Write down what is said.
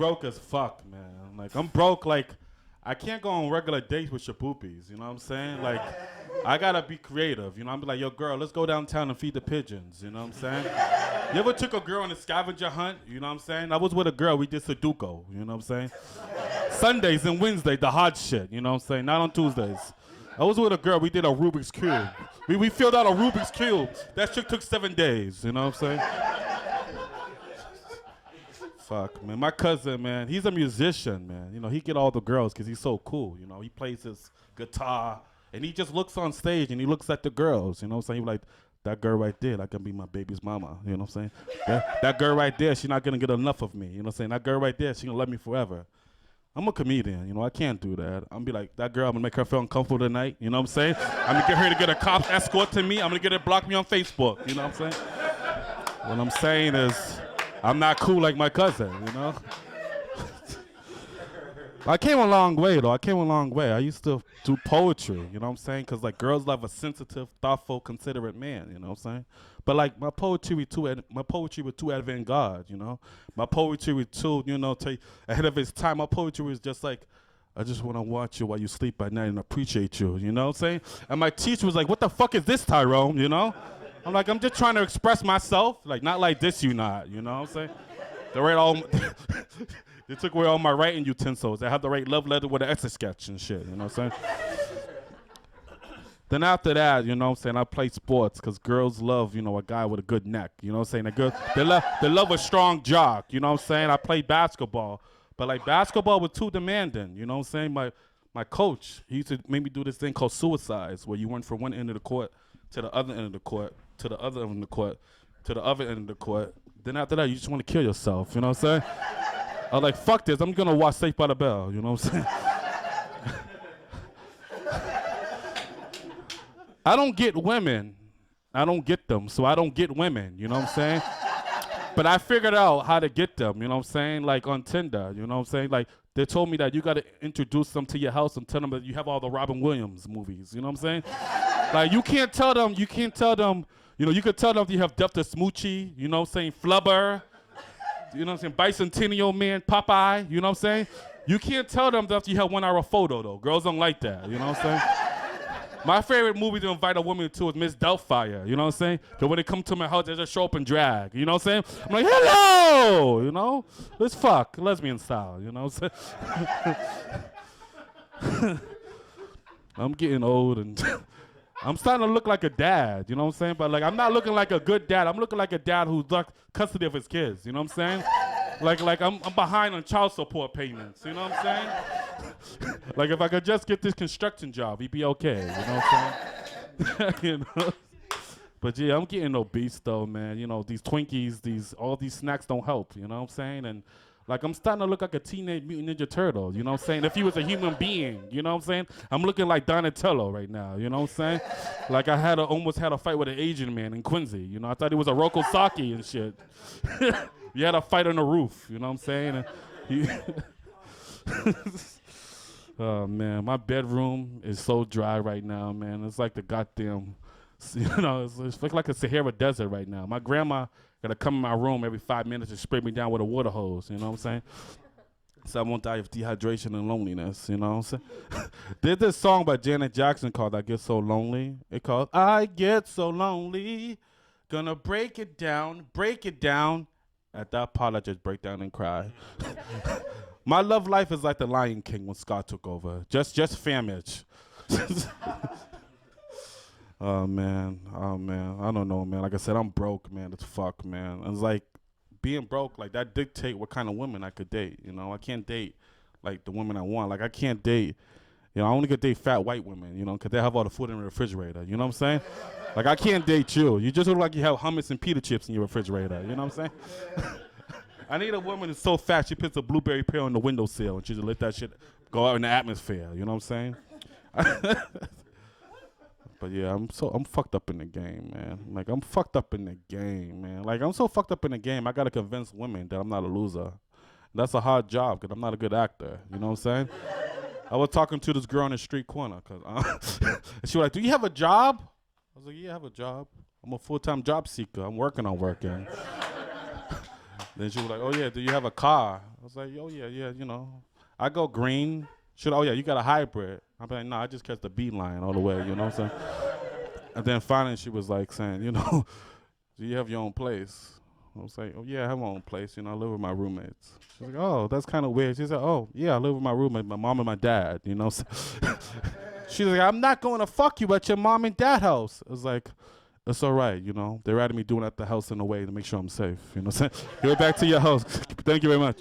broke as fuck, man. Like, I'm broke, like, I can't go on regular dates with your poopies, you know what I'm saying? Like, I gotta be creative, you know? I'm like, yo, girl, let's go downtown and feed the pigeons, you know what I'm saying? You ever took a girl on a scavenger hunt, you know what I'm saying? I was with a girl, we did Sudoku, you know what I'm saying? Sundays and Wednesdays, the hard shit, you know what I'm saying? Not on Tuesdays. I was with a girl, we did a Rubik's Cube. We filled out a Rubik's Cube. That shit took 7 days, you know what I'm saying? Fuck, man. My cousin, man, he's a musician, man. You know, he get all the girls because he's so cool, you know? He plays his guitar, and he just looks on stage, and he looks at the girls, you know what I'm saying? He's like, that girl right there, that can be my baby's mama, you know what I'm saying? That girl right there, she's not gonna get enough of me, you know what I'm saying? That girl right there, she gonna love me forever. I'm a comedian, you know, I can't do that. I'm gonna be like, that girl, I'm gonna make her feel uncomfortable tonight, you know what I'm saying? I'm gonna get her to get a cop escort to me, I'm gonna get her to block me on Facebook, you know what I'm saying? What I'm saying is, I'm not cool like my cousin, you know? I came a long way, though. I came a long way. I used to do poetry, you know what I'm saying? Because, like, girls love a sensitive, thoughtful, considerate man, you know what I'm saying? But, like, my poetry was too avant-garde, you know? My poetry was too, you know, ahead of its time. My poetry was just like, I just want to watch you while you sleep at night and appreciate you, you know what I'm saying? And my teacher was like, what the fuck is this, Tyrone, you know? I'm like, I'm just trying to express myself. Like, not like this, you not, you know what I'm saying? They took away all my writing utensils. I have to write love letter with an Etch-a-Sketch and shit, you know what I'm saying? Then after that, you know what I'm saying, I play sports because girls love, you know, a guy with a good neck, you know what I'm saying? They love a strong jock, you know what I'm saying? I played basketball, but like basketball was too demanding, you know what I'm saying? My coach, he used to make me do this thing called suicides, where you went from one end of the court to the other end of the court, to the other end of the court, to the other end of the court. Then after that, you just want to kill yourself, you know what I'm saying? I was like, fuck this, I'm gonna watch Saved by the Bell, you know what I'm saying? I don't get women. I don't get them, so I don't get women, you know what I'm saying? But I figured out how to get them, you know what I'm saying? Like on Tinder, you know what I'm saying? Like they told me that you gotta introduce them to your house and tell them that you have all the Robin Williams movies, you know what I'm saying? Like you can't tell them, you know, you could tell them if you have Depth of Smoochie, you know what I'm saying? Flubber, you know what I'm saying? Bicentennial Man, Popeye, you know what I'm saying? You can't tell them that you have 1 hour photo though. Girls don't like that, you know what I'm saying? My favorite movie to invite a woman to is Miss Doubtfire, you know what I'm saying? Because when they come to my house, they just show up and drag, you know what I'm saying? I'm like, hello, you know? Let's fuck, lesbian style, you know what I'm saying? I'm getting old and I'm starting to look like a dad, you know what I'm saying? But like, I'm not looking like a good dad. I'm looking like a dad who's got custody of his kids, you know what I'm saying? Like I'm behind on child support payments, you know what I'm saying? Like if I could just get this construction job, he'd be okay, you know what I'm saying? You know? But yeah, I'm getting obese though, man. You know, these Twinkies, all these snacks don't help, you know what I'm saying? And like I'm starting to look like a Teenage Mutant Ninja Turtle, you know what I'm saying? If he was a human being, you know what I'm saying? I'm looking like Donatello right now, you know what I'm saying? Like I almost had a fight with an Asian man in Quincy, you know? I thought he was a Roko Saki and shit. We had a fight on the roof, you know what I'm saying? Oh man, my bedroom is so dry right now, man. It's like the goddamn, you know, it's like a Sahara desert right now. My grandma gotta come in my room every 5 minutes and spray me down with a water hose, you know what I'm saying? So I won't die of dehydration and loneliness, you know what I'm saying? There's this song by Janet Jackson called I Get So Lonely. It called I Get So Lonely, gonna break it down. At that part, I just break down and cry. My love life is like the Lion King when Scott took over. Just famage. Oh man. I don't know, man. Like I said, I'm broke, man. It's fuck, man. It's like being broke, like that dictate what kind of women I could date. You know, I can't date like the women I want. Like I can't date, you know, I only could date fat white women, you know, because they have all the food in the refrigerator. You know what I'm saying? Like I can't date you. You just look like you have hummus and pita chips in your refrigerator. You know what I'm saying? I need a woman that's so fat she puts a blueberry peel on the windowsill and she just let that shit go out in the atmosphere. You know what I'm saying? But yeah, I'm fucked up in the game, man. Like I'm fucked up in the game, man. Like I'm so fucked up in the game, I gotta convince women that I'm not a loser. That's a hard job because I'm not a good actor. You know what I'm saying? I was talking to this girl on the street corner because she was like, "Do you have a job?" I was like, "Yeah, I have a job. I'm a full-time job seeker. I'm working on working." Then she was like, "Oh yeah, do you have a car?" I was like, oh, yeah, you know. I go green. Oh, yeah, you got a hybrid. I'm like, no, I just catch the B line all the way, you know what I'm saying? And then finally she was like saying, you know, do you have your own place? I was like, oh, yeah, I have my own place. You know, I live with my roommates. She's like, oh, that's kind of weird. She said, oh, yeah, I live with my roommate, my mom and my dad, you know. She's like, I'm not going to fuck you at your mom and dad house. I was like, it's all right, you know. They're rather me doing it at the house in a way to make sure I'm safe, you know what I'm saying? Go back to your house. Thank you very much.